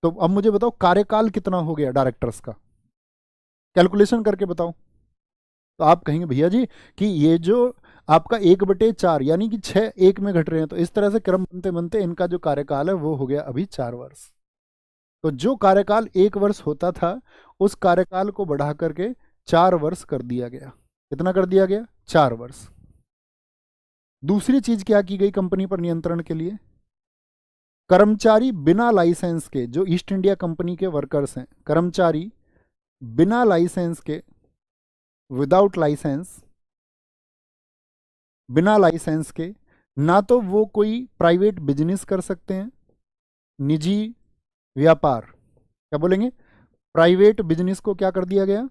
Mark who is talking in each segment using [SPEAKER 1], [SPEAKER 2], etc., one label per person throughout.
[SPEAKER 1] तो अब मुझे बताओ कार्यकाल कितना हो गया डायरेक्टर्स का, कैलकुलेशन करके बताओ। तो आप कहेंगे भैया जी कि ये जो आपका 1/4 यानी कि 6 1 में घट रहे हैं, तो इस तरह से क्रम बनते बनते इनका जो कार्यकाल है वो हो गया अभी 4 वर्ष। तो जो कार्यकाल 1 वर्ष होता था उस कार्यकाल को बढ़ा करके 4 वर्ष कर दिया गया। कितना कर दिया गया? 4 वर्ष। दूसरी चीज क्या की गई कंपनी पर नियंत्रण के लिए? कर्मचारी बिना लाइसेंस के, जो ईस्ट इंडिया कंपनी के वर्कर्स हैं, कर्मचारी बिना लाइसेंस के, विदाउट लाइसेंस, बिना लाइसेंस के, ना तो वो कोई प्राइवेट बिजनेस कर सकते हैं, निजी व्यापार, क्या बोलेंगे, प्राइवेट बिजनेस को क्या कर दिया गया?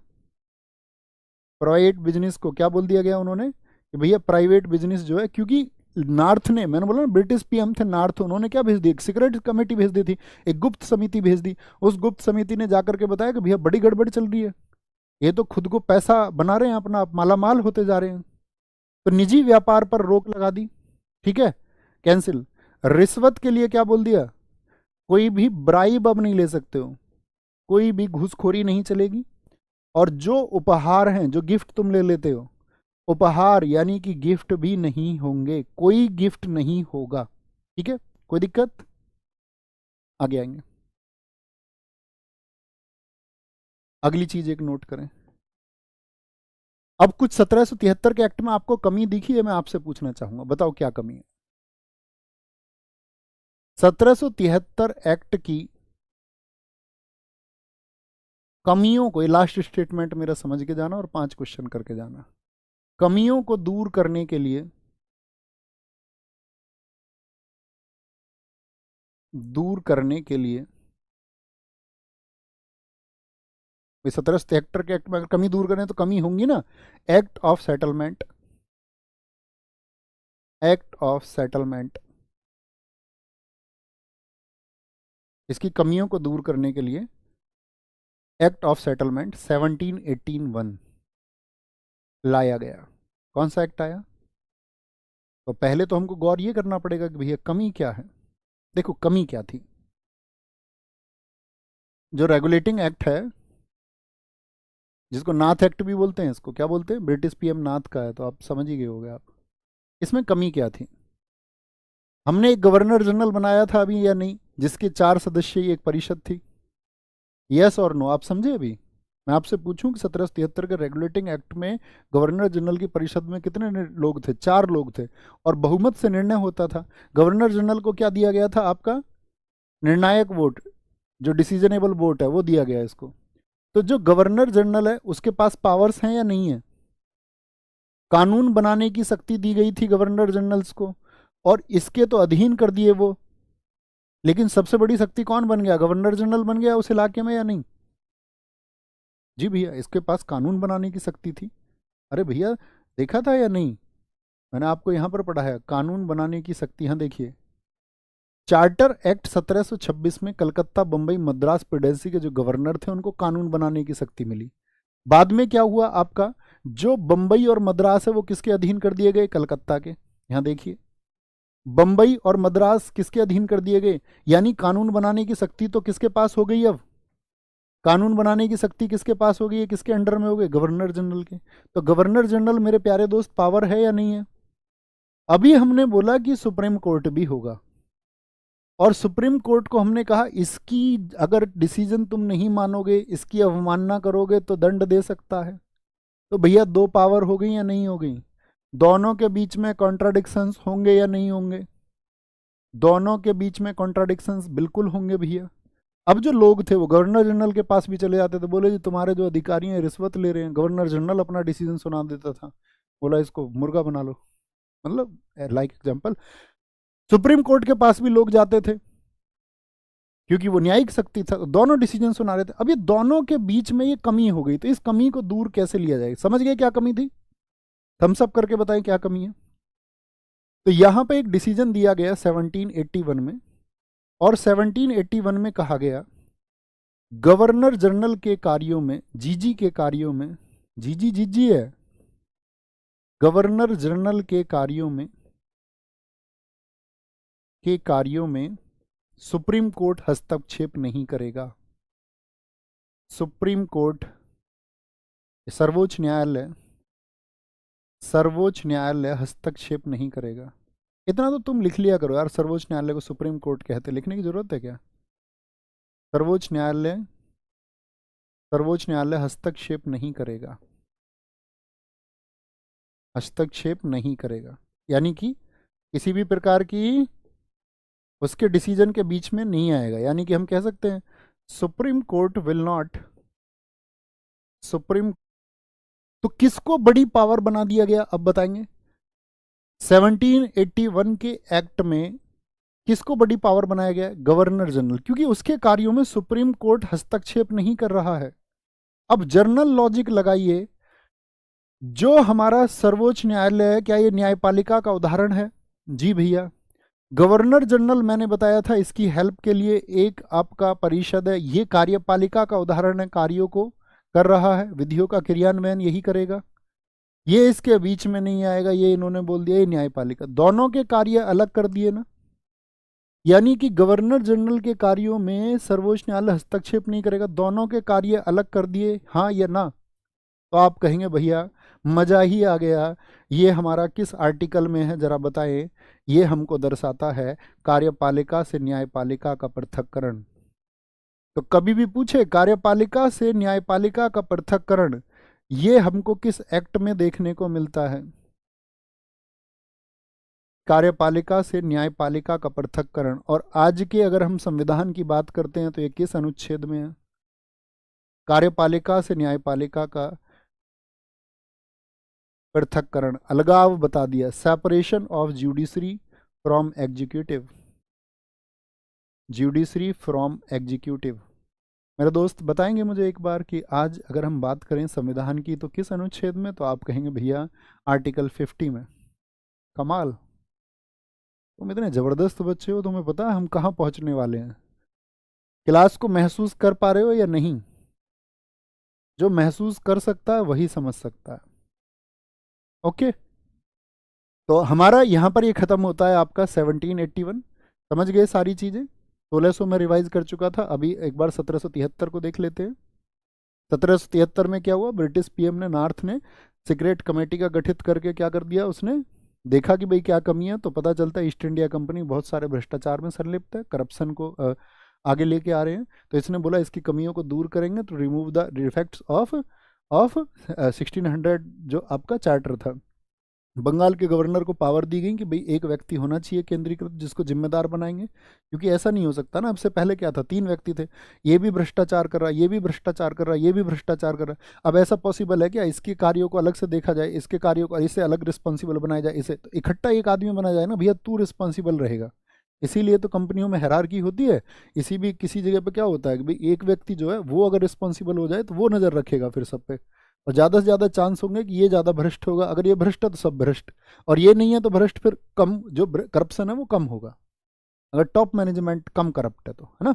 [SPEAKER 1] प्राइवेट बिजनेस को क्या बोल दिया गया उन्होंने कि भैया प्राइवेट बिजनेस जो है, क्योंकि नॉर्थ ने, मैंने बोला ना ब्रिटिश पीएम थे नॉर्थ, उन्होंने क्या भेज दी? एक सीक्रेट कमेटी भेज दी थी, एक गुप्त समिति भेज दी। उस गुप्त समिति ने जाकर के बताया कि भैया बड़ी गड़बड़ चल रही है, ये तो खुद को पैसा बना रहे हैं अपना, आप मालामाल होते जा रहे हैं। तो निजी व्यापार पर रोक लगा दी, ठीक है, कैंसिल। रिश्वत के लिए क्या बोल दिया? कोई भी ब्राइब अब नहीं ले सकते हो, कोई भी घूसखोरी नहीं चलेगी। और जो उपहार हैं, जो गिफ्ट तुम ले लेते हो, उपहार यानी कि गिफ्ट भी नहीं होंगे, कोई गिफ्ट नहीं होगा, ठीक है, कोई दिक्कत? आगे आएंगे। अगली चीज एक नोट करें, अब कुछ 1773 के एक्ट में आपको कमी दिखी है, मैं आपसे पूछना चाहूंगा, बताओ क्या कमी है? 1773 एक्ट की कमियों को, ये लास्ट स्टेटमेंट मेरा समझ के जाना और 5 क्वेश्चन करके जाना। कमियों को दूर करने के लिए, दूर करने के लिए 1773 के एक्ट में अगर कमी दूर करें तो कमी होंगी ना, act of settlement, act of settlement, इसकी कमियों को दूर करने के लिए एक्ट ऑफ सेटलमेंट 1781 लाया गया। कौन सा एक्ट आया? तो पहले तो हमको गौर ये करना पड़ेगा कि भैया कमी क्या है। देखो कमी क्या थी, जो रेगुलेटिंग एक्ट है, जिसको नाथ एक्ट भी बोलते हैं, इसको क्या बोलते हैं, ब्रिटिश पीएम नाथ का है, तो आप समझ ही गए होगे आप। इसमें कमी क्या थी? हमने एक गवर्नर जनरल बनाया था अभी या नहीं, जिसके 4 सदस्यीय एक परिषद थी, यस और नो, आप समझे? अभी मैं आपसे पूछूं कि 1773 के रेगुलेटिंग एक्ट में गवर्नर जनरल की परिषद में कितने लोग थे? 4 लोग थे, और बहुमत से निर्णय होता था। गवर्नर जनरल को क्या दिया गया था? आपका निर्णायक वोट, जो डिसीजनेबल वोट है वो दिया गया इसको। तो जो गवर्नर जनरल है उसके पास पावर्स हैं या नहीं है? कानून बनाने की शक्ति दी गई थी गवर्नर जनरल्स को, और इसके तो अधीन कर दिए वो। लेकिन सबसे बड़ी शक्ति कौन बन गया? गवर्नर जनरल बन गया उस इलाके में या नहीं? जी भैया, इसके पास कानून बनाने की शक्ति थी। अरे भैया, देखा था या नहीं? मैंने आपको यहां पर पढ़ाया कानून बनाने की शक्ति। हाँ देखिए, चार्टर एक्ट 1726 में कलकत्ता, बंबई, मद्रास प्रेसिडेंसी के जो गवर्नर थे उनको कानून बनाने की शक्ति मिली। बाद में क्या हुआ आपका, जो बंबई और मद्रास है वो किसके अधीन कर दिए गए? कलकत्ता के। यहां देखिए, बंबई और मद्रास किसके अधीन कर दिए गए? यानी कानून बनाने की शक्ति तो किसके पास हो गई? अब कानून बनाने की शक्ति किसके पास हो गई है? किसके अंडर में हो गए? गवर्नर जनरल के। तो गवर्नर जनरल मेरे प्यारे दोस्त पावर है या नहीं है? अभी हमने बोला कि सुप्रीम कोर्ट भी होगा, और सुप्रीम कोर्ट को हमने कहा इसकी अगर डिसीजन तुम नहीं मानोगे, इसकी अवमानना करोगे तो दंड दे सकता है। तो भैया 2 पावर हो गई या नहीं हो गई? दोनों के बीच में कॉन्ट्राडिक्शंस होंगे या नहीं होंगे? दोनों के बीच में कॉन्ट्राडिक्शंस बिल्कुल होंगे भैया। अब जो लोग थे वो गवर्नर जनरल के पास भी चले जाते थे, बोले जी तुम्हारे जो अधिकारी हैं रिश्वत ले रहे हैं। गवर्नर जनरल अपना डिसीजन सुना देता था, बोला इसको मुर्गा बना लो, मतलब लाइक एग्जाम्पल। सुप्रीम कोर्ट के पास भी लोग जाते थे क्योंकि वो न्यायिक शक्ति था, दोनों डिसीजन सुना रहे थे। अब ये दोनों के बीच में ये कमी हो गई, तो इस कमी को दूर कैसे लिया जाए? समझ गए क्या कमी थी? थम्स अप करके बताएं क्या कमी है। तो यहां पे एक डिसीजन दिया गया 1781 में, और 1781 में कहा गया गवर्नर जनरल के कार्यों में, जीजी के कार्यों में, जीजी जीजी है, गवर्नर जनरल के कार्यों में सुप्रीम कोर्ट हस्तक्षेप नहीं करेगा। सुप्रीम कोर्ट, सर्वोच्च न्यायालय, सर्वोच्च न्यायालय हस्तक्षेप नहीं करेगा। इतना तो तुम लिख लिया करो यार, सर्वोच्च न्यायालय को सुप्रीम कोर्ट कहते, लिखने की जरूरत है क्या? सर्वोच्च न्यायालय, सर्वोच्च न्यायालय हस्तक्षेप नहीं करेगा, हस्तक्षेप नहीं करेगा, यानी कि किसी भी प्रकार की उसके डिसीजन के बीच में नहीं आएगा। यानी कि हम कह सकते हैं supreme court will not, supreme, तो किसको बड़ी पावर बना दिया गया अब बताएंगे? 1781 के एक्ट में किसको बड़ी पावर बनाया गया? गवर्नर जनरल, क्योंकि उसके कार्यों में सुप्रीम कोर्ट हस्तक्षेप नहीं कर रहा है। अब जर्नल लॉजिक लगाइए, जो हमारा सर्वोच्च न्यायालय है, क्या ये न्यायपालिका का उदाहरण है? जी भैया। गवर्नर जनरल मैंने बताया था, इसकी हेल्प के लिए एक आपका परिषद है, ये कार्यपालिका का उदाहरण है, कार्यों को कर रहा है, विधियों का क्रियान्वयन यही करेगा, ये इसके बीच में नहीं आएगा। ये इन्होंने बोल दिया ये न्यायपालिका, दोनों के कार्य अलग कर दिए ना। यानी कि गवर्नर जनरल के कार्यों में सर्वोच्च न्यायालय हस्तक्षेप नहीं करेगा, दोनों के कार्य अलग कर दिए, हाँ या ना? तो आप कहेंगे भैया मजा ही आ गया, ये हमारा किस आर्टिकल में है जरा बताएं। ये हमको दर्शाता है कार्यपालिका से न्यायपालिका का पृथक्करण। तो कभी भी पूछे कार्यपालिका से न्यायपालिका का पृथक्करण, ये हमको किस एक्ट में देखने को मिलता है? कार्यपालिका से न्यायपालिका का पृथक्करण। और आज के अगर हम संविधान की बात करते हैं तो ये किस अनुच्छेद में है? कार्यपालिका से न्यायपालिका का पृथक्करण, अलगाव बता दिया, separation of judiciary from executive, judiciary from executive. मेरे दोस्त बताएंगे मुझे एक बार कि आज अगर हम बात करें संविधान की तो किस अनुच्छेद में? तो आप कहेंगे भैया आर्टिकल 50 में। कमाल, तुम इतने ज़बरदस्त बच्चे हो, तुम्हें पता है हम कहाँ पहुँचने वाले हैं। क्लास को महसूस कर पा रहे हो या नहीं? जो महसूस कर सकता है वही समझ सकता है। ओके, तो हमारा यहाँ पर ये ख़त्म होता है आपका 1781। समझ गए सारी चीज़ें? 1600 में रिवाइज कर चुका था, अभी एक बार 1773 को देख लेते हैं। 1773 में क्या हुआ? ब्रिटिश पीएम ने, नॉर्थ ने सीक्रेट कमेटी का गठित करके क्या कर दिया, उसने देखा कि भाई क्या कमी है, तो पता चलता है ईस्ट इंडिया कंपनी बहुत सारे भ्रष्टाचार में संलिप्त है, करप्शन को आगे लेके आ रहे हैं। तो इसने बोला इसकी कमियों को दूर करेंगे, तो रिमूव द डिफेक्ट्स ऑफ 1600 जो आपका चार्टर था। बंगाल के गवर्नर को पावर दी गई कि भाई एक व्यक्ति होना चाहिए केंद्रीकृत जिसको जिम्मेदार बनाएंगे, क्योंकि ऐसा नहीं हो सकता ना। अब से पहले क्या था, 3 व्यक्ति थे, ये भी भ्रष्टाचार कर रहा, ये भी भ्रष्टाचार कर रहा, ये भी भ्रष्टाचार कर रहा। अब ऐसा पॉसिबल है क्या इसके कार्यों को अलग से देखा जाए, इसके कार्यों को इसे अलग रिस्पॉन्सिबल बनाया जाए, इसे तो इकट्ठा एक आदमी बनाया जाए ना, भैया तू रिस्पॉन्सिबल रहेगा। इसीलिए तो कंपनियों में हायरार्की होती है। इसी भी किसी जगह पे क्या होता है कि भाई एक व्यक्ति जो है वो अगर रिस्पॉन्सिबल हो जाए तो वो नज़र रखेगा फिर सब पे, और ज़्यादा से ज़्यादा चांस होंगे कि ये ज़्यादा भ्रष्ट होगा, अगर ये भ्रष्ट है तो सब भ्रष्ट, और ये नहीं है तो भ्रष्ट फिर कम, जो करप्शन है वो कम होगा, अगर टॉप मैनेजमेंट कम करप्ट है तो, है ना।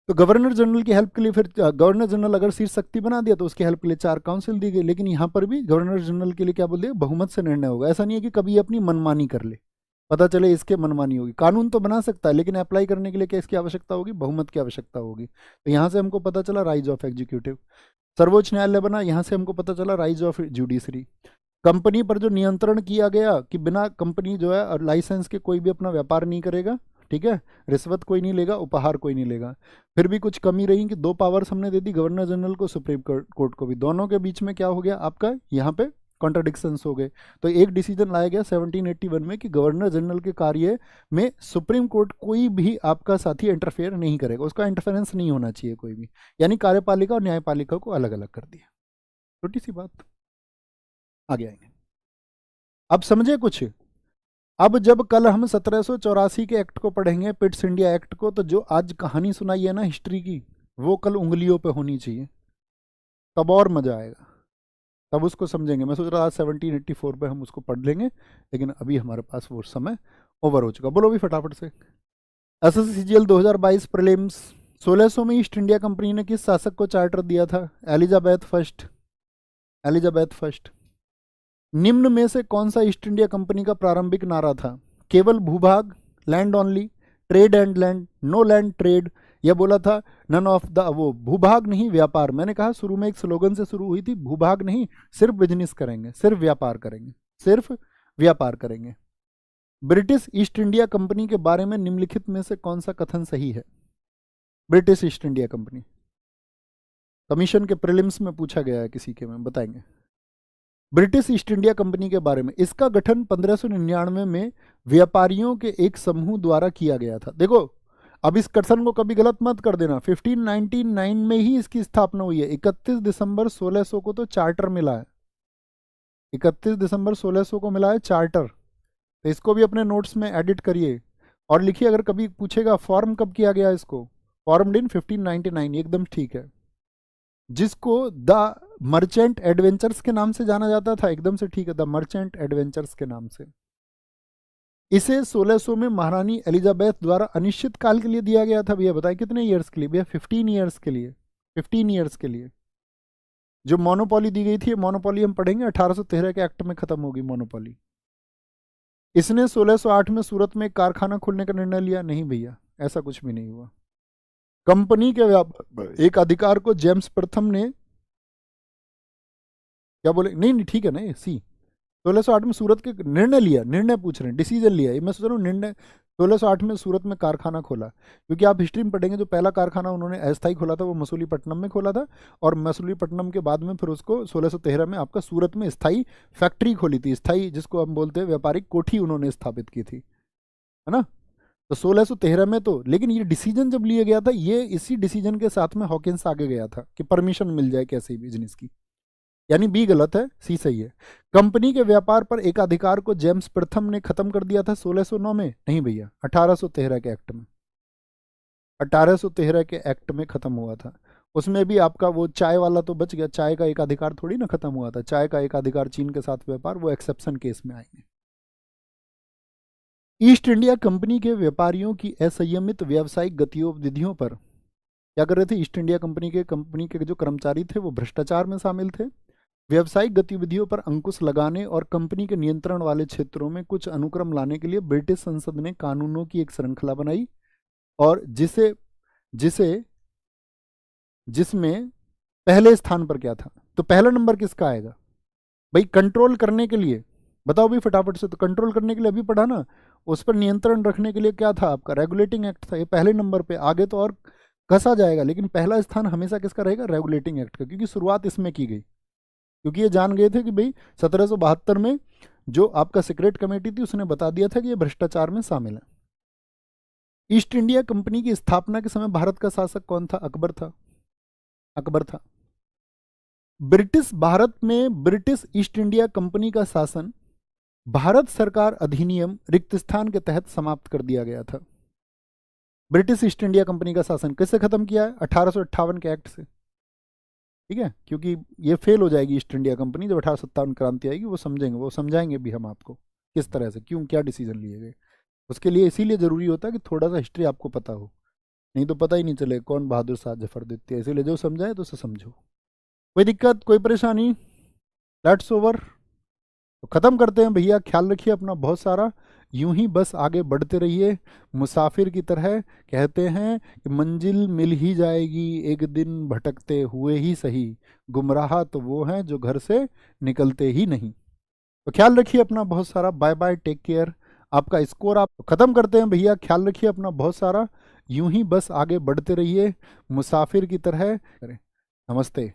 [SPEAKER 1] तो गवर्नर जनरल की हेल्प के लिए फिर गवर्नर जनरल अगर शीर्ष शक्ति बना दिया तो उसकी हेल्प के लिए 4 काउंसिल दी गई, लेकिन यहाँ पर भी गवर्नर जनरल के लिए क्या बोल दिया, बहुमत से निर्णय होगा। ऐसा नहीं है कि कभी अपनी मनमानी कर ले, पता चले इसके मनमानी होगी। कानून तो बना सकता है लेकिन अप्लाई करने के लिए क्या इसकी आवश्यकता होगी, बहुमत की आवश्यकता होगी। तो यहाँ से हमको पता चला राइज ऑफ एग्जीक्यूटिव। सर्वोच्च न्यायालय बना, यहाँ से हमको पता चला राइज ऑफ जुडिशरी। कंपनी पर जो नियंत्रण किया गया कि बिना कंपनी जो है और लाइसेंस के कोई भी अपना व्यापार नहीं करेगा, ठीक है, रिश्वत कोई नहीं लेगा, उपहार कोई नहीं लेगा। फिर भी कुछ कमी रही कि 2 पावर्स हमने दे दी, गवर्नर जनरल को, सुप्रीम कोर्ट को भी, दोनों के बीच में क्या हो गया आपका यहाँ पे कॉन्ट्राडिक्शंस हो गए। तो एक डिसीजन लाया गया 1781 में कि गवर्नर जनरल के कार्य में सुप्रीम कोर्ट कोई भी आपका साथी इंटरफेयर नहीं करेगा, उसका इंटरफेरेंस नहीं होना चाहिए कोई भी, यानी कार्यपालिका और न्यायपालिका को अलग अलग कर दिया। छोटी सी बात, आगे आएंगे। अब समझे कुछ? अब जब कल हम 1784 के एक्ट को पढ़ेंगे, पिट्स इंडिया एक्ट को, तो जो आज कहानी सुनाई है ना हिस्ट्री की, वो कल उंगलियों पे होनी चाहिए, तब और मजा आएगा, तब उसको समझेंगे। मैं सोच रहा आज 1784 पे हम उसको पढ़ लेंगे, लेकिन अभी हमारे पास वो समय ओवर हो चुका। बोलो भी फटाफट से। एसएससीजीएल 2022 प्रीलिम्स। 1600 में ईस्ट इंडिया कंपनी ने किस शासक को चार्टर दिया था? Elizabeth first, Elizabeth first. निम्न में से कौन सा ईस्ट इंडिया कंपनी का प्रारंभिक नारा था? केवल भूभाग, land only, trade and land, no land trade, यह बोला था नन ऑफ द, वो भूभाग नहीं व्यापार। मैंने कहा शुरू में एक स्लोगन से शुरू हुई थी, भूभाग नहीं, सिर्फ बिजनेस करेंगे, सिर्फ व्यापार करेंगे, सिर्फ व्यापार करेंगे। ब्रिटिश ईस्ट इंडिया कंपनी के बारे में निम्नलिखित में से कौन सा कथन सही है? British east India company commission के प्रीलिम्स में पूछा गया है किसी के में, बताएंगे। ब्रिटिश ईस्ट इंडिया कंपनी के बारे में, इसका गठन 1599 में व्यापारियों के एक समूह द्वारा किया गया था। देखो अब इस कथन को कभी गलत मत कर देना, 1599 में ही इसकी स्थापना हुई है। 31 दिसंबर 1600 को तो चार्टर मिला है, 31 दिसंबर 1600 को मिला है चार्टर। तो इसको भी अपने नोट्स में एडिट करिए और लिखिए, अगर कभी पूछेगा फॉर्म कब किया गया इसको, फॉर्म्ड इन 1599, एकदम ठीक है। जिसको द मर्चेंट एडवेंचर्स के नाम से जाना जाता था, एकदम से ठीक है, द मर्चेंट एडवेंचर्स के नाम से। इसे 1600 में महारानी एलिजाबेथ द्वारा अनिश्चित काल के लिए दिया गया था। भैया बताए कितने ईयर्स के लिए? भैया 15 ईयर्स के लिए, 15 ईयर्स के लिए। जो मोनोपोली दी गई थी, मोनोपोली हम पढ़ेंगे, 1813 के एक्ट में खत्म होगी मोनोपोली। इसने 1608 में सूरत में एक कारखाना खोलने का निर्णय लिया? नहीं भैया, ऐसा कुछ भी नहीं हुआ। कंपनी के एक अधिकार को जेम्स प्रथम ने, क्या बोले, नहीं ठीक है ना, ये सी 1608 में सूरत के निर्णय लिया, निर्णय पूछ रहे हैं, डिसीजन लिया, ये मैं सोच रहा हूँ निर्णय। 1608 में सूरत में कारखाना खोला, क्योंकि आप हिस्ट्री में पढ़ेंगे जो पहला कारखाना उन्होंने अस्थायी खोला था वो मसूलीपट्टनम में खोला था, और मसूलीपट्टनम के बाद में फिर उसको 1613 में आपका सूरत में स्थायी फैक्ट्री खोली थी, स्थायी जिसको हम बोलते हैं व्यापारिक कोठी उन्होंने स्थापित की थी, है ना। तो 1613 में तो, लेकिन ये डिसीजन जब लिया गया था, ये इसी डिसीजन के साथ में हॉकिंस आगे गया था कि परमिशन मिल जाए कैसे ही बिजनेस की, यानी बी गलत है, सी सही है। कंपनी के व्यापार पर एकाधिकार को जेम्स प्रथम ने खत्म कर दिया था 1609 में? नहीं भैया, 1813 के एक्ट में, 1813 के एक्ट में खत्म हुआ था। उसमें भी आपका वो चाय वाला तो बच गया, चाय का एकाधिकार थोड़ी ना खत्म हुआ था, चाय का एकाधिकार चीन के साथ व्यापार, वो एक्सेप्शन केस में आएंगे। ईस्ट इंडिया कंपनी के व्यापारियों की असंयमित व्यावसायिक गतिविधियों पर क्या कर रहे थे? ईस्ट इंडिया कंपनी के जो कर्मचारी थे वो भ्रष्टाचार में शामिल थे। व्यावसायिक गतिविधियों पर अंकुश लगाने और कंपनी के नियंत्रण वाले क्षेत्रों में कुछ अनुक्रम लाने के लिए ब्रिटिश संसद ने कानूनों की एक श्रृंखला बनाई, और जिसमें पहले स्थान पर क्या था? तो पहला नंबर किसका आएगा भाई? कंट्रोल करने के लिए बताओ भाई फटाफट से, तो कंट्रोल करने के लिए अभी पढ़ा ना, उस पर नियंत्रण रखने के लिए क्या था आपका? रेगुलेटिंग एक्ट था, ये पहले नंबर पे। आगे तो और कसा जाएगा, लेकिन पहला स्थान हमेशा किसका रहेगा? रेगुलेटिंग एक्ट का, क्योंकि शुरुआत इसमें की गई, क्योंकि ये जान गए थे कि भाई 1772 में जो आपका सीक्रेट कमेटी थी उसने बता दिया था कि ये भ्रष्टाचार में शामिल है। ईस्ट इंडिया कंपनी की स्थापना के समय भारत का शासक कौन था? अकबर था, अकबर था। भारत में ब्रिटिश ईस्ट इंडिया कंपनी का शासन भारत सरकार अधिनियम रिक्त स्थान के तहत समाप्त कर दिया गया था। ब्रिटिश ईस्ट इंडिया कंपनी का शासन किससे खत्म किया है? 1858 के एक्ट से, ठीक है, क्योंकि ये फेल हो जाएगी ईस्ट इंडिया कंपनी जब 1857 क्रांति आएगी, वो समझेंगे, वो समझाएंगे भी हम आपको किस तरह से, क्यों, क्या डिसीजन लिए गए। उसके लिए इसीलिए ज़रूरी होता है कि थोड़ा सा हिस्ट्री आपको पता हो, नहीं तो पता ही नहीं चले कौन बहादुर शाह जफर देती है। इसीलिए जो समझाए तो उसे समझो। कोई दिक्कत, कोई परेशानी? लेट्स ओवर, तो ख़त्म करते हैं भैया। ख्याल रखिए अपना बहुत सारा, यूं ही बस आगे बढ़ते रहिए मुसाफिर की तरह। कहते हैं कि मंजिल मिल ही जाएगी एक दिन, भटकते हुए ही सही, गुमराह तो वो हैं जो घर से निकलते ही नहीं। तो ख्याल रखिए अपना बहुत सारा, बाय बाय, टेक केयर। आपका स्कोर आप ख़त्म करते हैं भैया। ख्याल रखिए अपना बहुत सारा, यूं ही बस आगे बढ़ते रहिए मुसाफिर की तरह। नमस्ते।